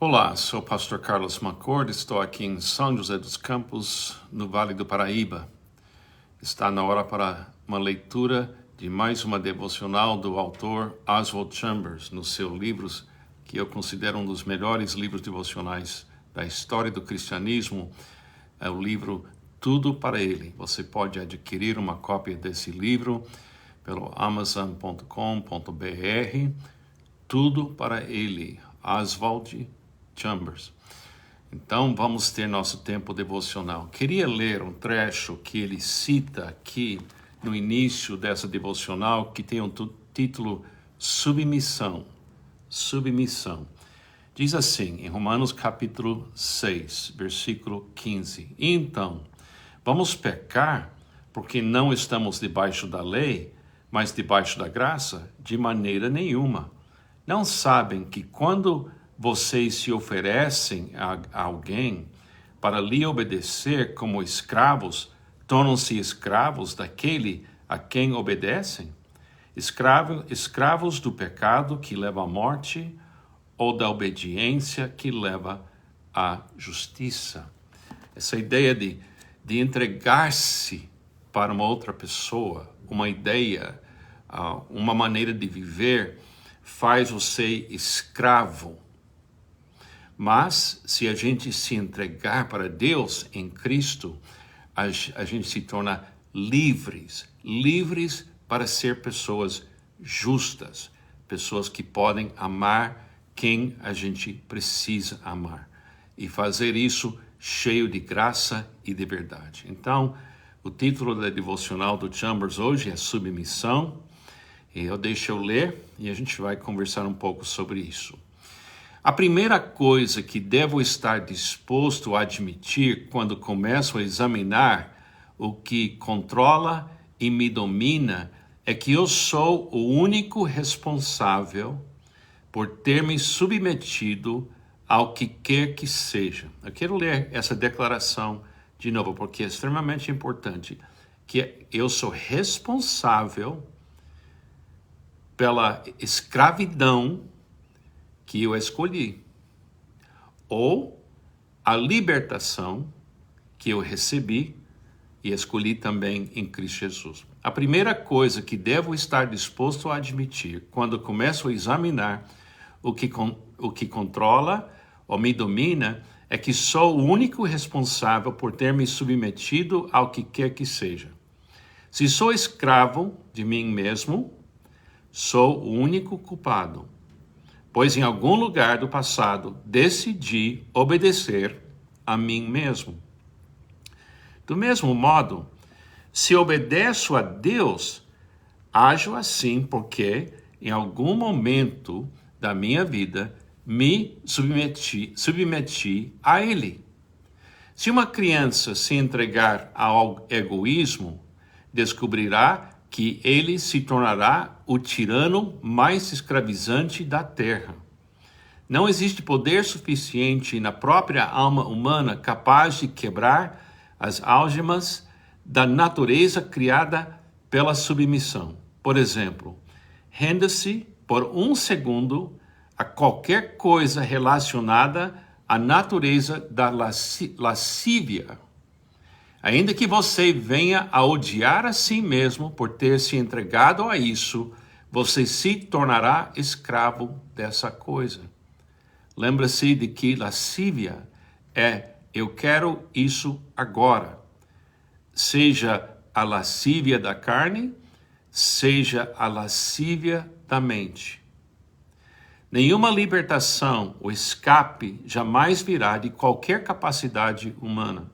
Olá, sou o pastor Carlos McCord, estou aqui em São José dos Campos, no Vale do Paraíba. Está na hora para uma leitura de mais uma devocional do autor Oswald Chambers, nos seus livros, que eu considero um dos melhores livros devocionais da história do cristianismo, é o livro Tudo para Ele. Você pode adquirir uma cópia desse livro pelo amazon.com.br, Tudo para Ele, Oswald Chambers. Então vamos ter nosso tempo devocional. Queria ler um trecho que ele cita aqui no início dessa devocional, que tem um título Submissão. Submissão. Diz assim, em Romanos capítulo 6, versículo 15. Então, vamos pecar porque não estamos debaixo da lei, mas debaixo da graça? De maneira nenhuma. Não sabem que quando vocês se oferecem a alguém para lhe obedecer como escravos, tornam-se escravos daquele a quem obedecem? Escravos do pecado que leva à morte ou da obediência que leva à justiça. Essa ideia de entregar-se para uma outra pessoa, uma ideia, uma maneira de viver, faz você escravo. Mas, se a gente se entregar para Deus em Cristo, a gente se torna livres para ser pessoas justas, pessoas que podem amar quem a gente precisa amar e fazer isso cheio de graça e de verdade. Então, o título da devocional do Chambers hoje é Submissão, e deixa eu ler e a gente vai conversar um pouco sobre isso. A primeira coisa que devo estar disposto a admitir quando começo a examinar o que controla e me domina é que eu sou o único responsável por ter me submetido ao que quer que seja. Eu quero ler essa declaração de novo, porque é extremamente importante, que eu sou responsável pela escravidão que eu escolhi, ou a libertação que eu recebi e escolhi também em Cristo Jesus. A primeira coisa que devo estar disposto a admitir quando começo a examinar o que controla ou me domina é que sou o único responsável por ter me submetido ao que quer que seja. Se sou escravo de mim mesmo, sou o único culpado, pois em algum lugar do passado decidi obedecer a mim mesmo. Do mesmo modo, se obedeço a Deus, ajo assim porque em algum momento da minha vida me submeti a Ele. Se uma criança se entregar ao egoísmo, descobrirá que ele se tornará o tirano mais escravizante da terra. Não existe poder suficiente na própria alma humana capaz de quebrar as algemas da natureza criada pela submissão. Por exemplo, renda-se por um segundo a qualquer coisa relacionada à natureza da lascívia. Ainda que você venha a odiar a si mesmo por ter se entregado a isso, você se tornará escravo dessa coisa. Lembra-se de que lascívia é eu quero isso agora. Seja a lascívia da carne, seja a lascívia da mente. Nenhuma libertação ou escape jamais virá de qualquer capacidade humana,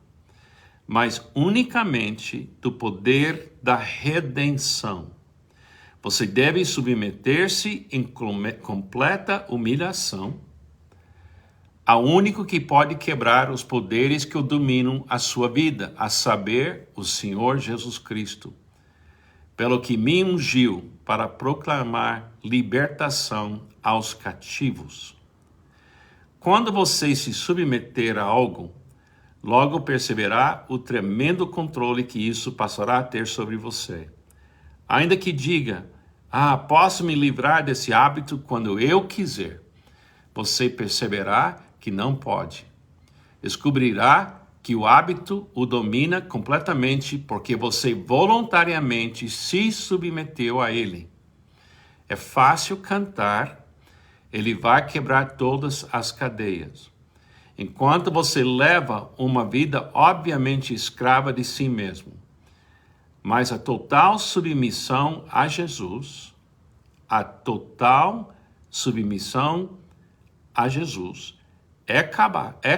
mas unicamente do poder da redenção. Você deve submeter-se em completa humilhação ao único que pode quebrar os poderes que o dominam a sua vida, a saber, o Senhor Jesus Cristo, pelo que me ungiu para proclamar libertação aos cativos. Quando você se submeter a algo, logo perceberá o tremendo controle que isso passará a ter sobre você. Ainda que diga, posso me livrar desse hábito quando eu quiser, você perceberá que não pode. Descobrirá que o hábito o domina completamente porque você voluntariamente se submeteu a ele. É fácil cantar, ele vai quebrar todas as cadeias. Enquanto você leva uma vida obviamente escrava de si mesmo. Mas a total submissão a Jesus, é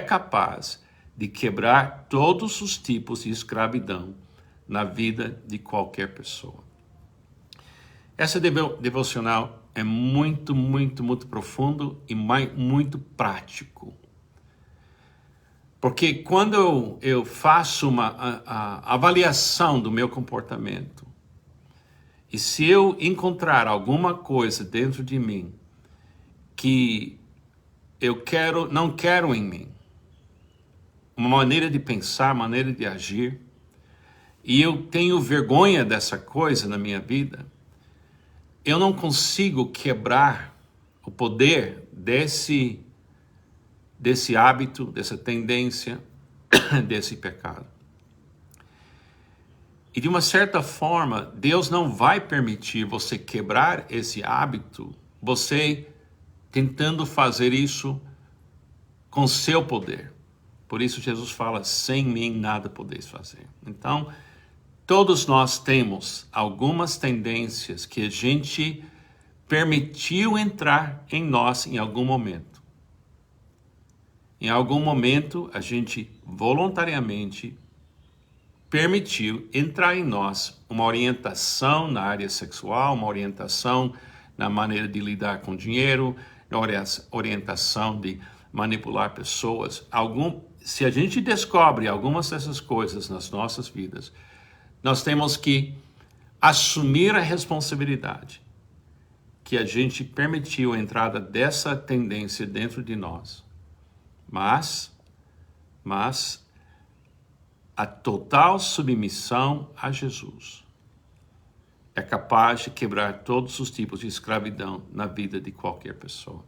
capaz de quebrar todos os tipos de escravidão na vida de qualquer pessoa. Essa devocional é muito, muito, muito profundo e muito prático. Porque quando eu faço uma avaliação do meu comportamento, e se eu encontrar alguma coisa dentro de mim que não quero em mim, uma maneira de pensar, maneira de agir, e eu tenho vergonha dessa coisa na minha vida, eu não consigo quebrar o poder desse hábito, dessa tendência, desse pecado. E de uma certa forma, Deus não vai permitir você quebrar esse hábito, você tentando fazer isso com seu poder. Por isso Jesus fala, sem mim nada podeis fazer. Então, todos nós temos algumas tendências que a gente permitiu entrar em nós em algum momento. Em algum momento, a gente voluntariamente permitiu entrar em nós uma orientação na área sexual, uma orientação na maneira de lidar com dinheiro, na orientação de manipular pessoas. Se a gente descobre algumas dessas coisas nas nossas vidas, nós temos que assumir a responsabilidade que a gente permitiu a entrada dessa tendência dentro de nós. Mas a total submissão a Jesus é capaz de quebrar todos os tipos de escravidão na vida de qualquer pessoa.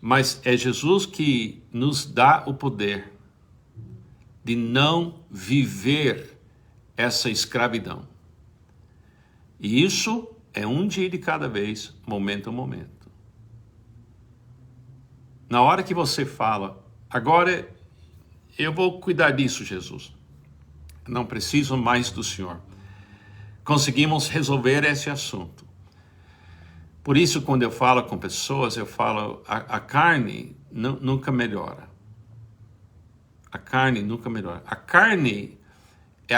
Mas é Jesus que nos dá o poder de não viver essa escravidão. E isso é um dia de cada vez, momento a momento. Na hora que você fala, agora eu vou cuidar disso, Jesus. Não preciso mais do Senhor. Conseguimos resolver esse assunto. Por isso, quando eu falo com pessoas, eu falo, a carne nunca melhora. A carne nunca melhora. A carne é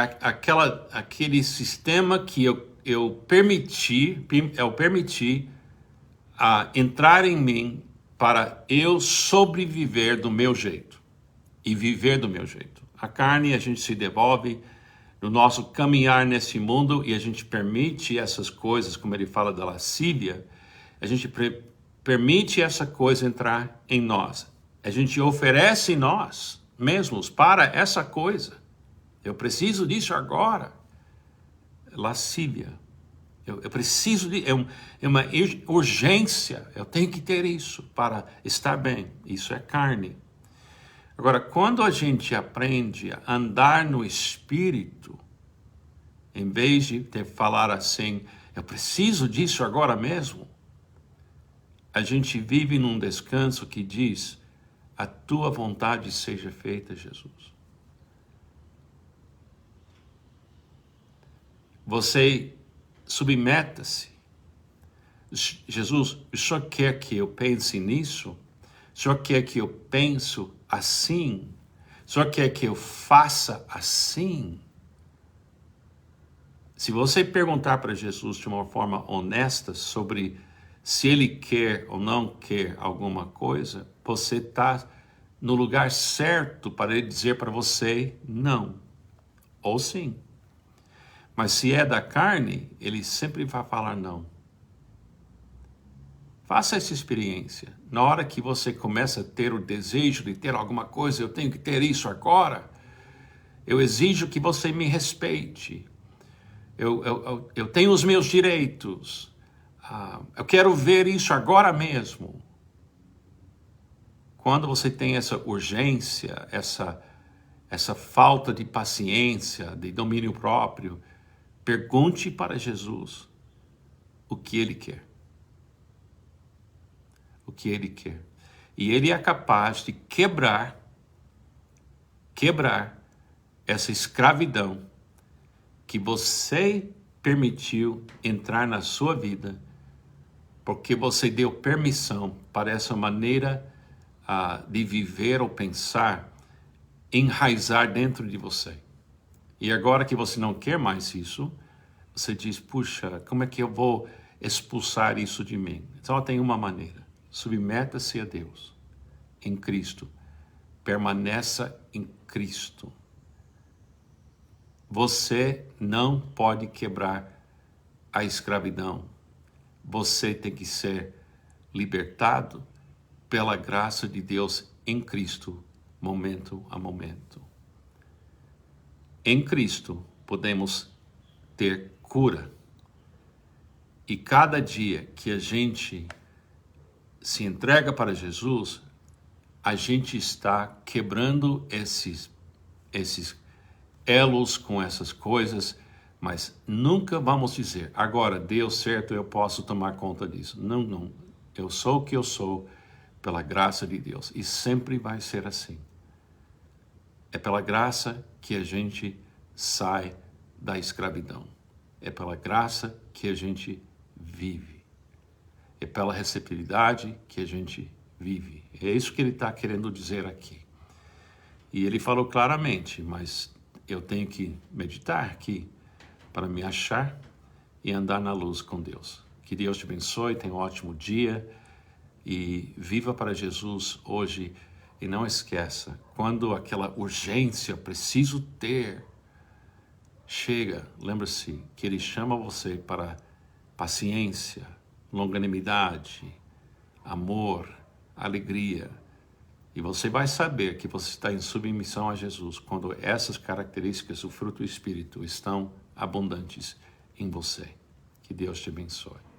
aquele sistema que eu permiti entrar em mim para eu sobreviver do meu jeito e viver do meu jeito. A carne, a gente se devolve no nosso caminhar nesse mundo e a gente permite essas coisas, como ele fala da lascívia, a gente permite essa coisa entrar em nós. A gente oferece nós mesmos para essa coisa. Eu preciso disso agora. Lascívia. Eu preciso é uma urgência. Eu tenho que ter isso para estar bem. Isso é carne. Agora, quando a gente aprende a andar no Espírito, em vez de falar assim, eu preciso disso agora mesmo, a gente vive num descanso que diz, a tua vontade seja feita, Jesus. Você submeta-se. Jesus, o Senhor quer que eu pense nisso? O Senhor quer que eu pense assim? O Senhor quer que eu faça assim? Se você perguntar para Jesus de uma forma honesta sobre se ele quer ou não quer alguma coisa, você está no lugar certo para ele dizer para você não ou sim. Mas se é da carne, ele sempre vai falar não. Faça essa experiência. Na hora que você começa a ter o desejo de ter alguma coisa, eu tenho que ter isso agora, eu exijo que você me respeite. Eu tenho os meus direitos. Eu quero ver isso agora mesmo. Quando você tem essa urgência, essa falta de paciência, de domínio próprio, pergunte para Jesus o que Ele quer. O que Ele quer. E Ele é capaz de quebrar essa escravidão que você permitiu entrar na sua vida, porque você deu permissão para essa maneira de viver ou pensar enraizar dentro de você. E agora que você não quer mais isso, você diz, puxa, como é que eu vou expulsar isso de mim? Só tem uma maneira. Submeta-se a Deus, em Cristo. Permaneça em Cristo. Você não pode quebrar a escravidão. Você tem que ser libertado pela graça de Deus em Cristo, momento a momento. Em Cristo podemos ter cura. E cada dia que a gente se entrega para Jesus, a gente está quebrando esses elos com essas coisas, mas nunca vamos dizer, agora deu certo, eu posso tomar conta disso. Não, não. Eu sou o que eu sou pela graça de Deus. E sempre vai ser assim. É pela graça que a gente sai da escravidão. É pela graça que a gente vive. É pela receptividade que a gente vive. É isso que ele está querendo dizer aqui. E ele falou claramente, mas eu tenho que meditar aqui para me achar e andar na luz com Deus. Que Deus te abençoe, tenha um ótimo dia e viva para Jesus hoje. E não esqueça, quando aquela urgência, preciso ter, chega, lembre-se que Ele chama você para paciência, longanimidade, amor, alegria. E você vai saber que você está em submissão a Jesus quando essas características do fruto do Espírito estão abundantes em você. Que Deus te abençoe.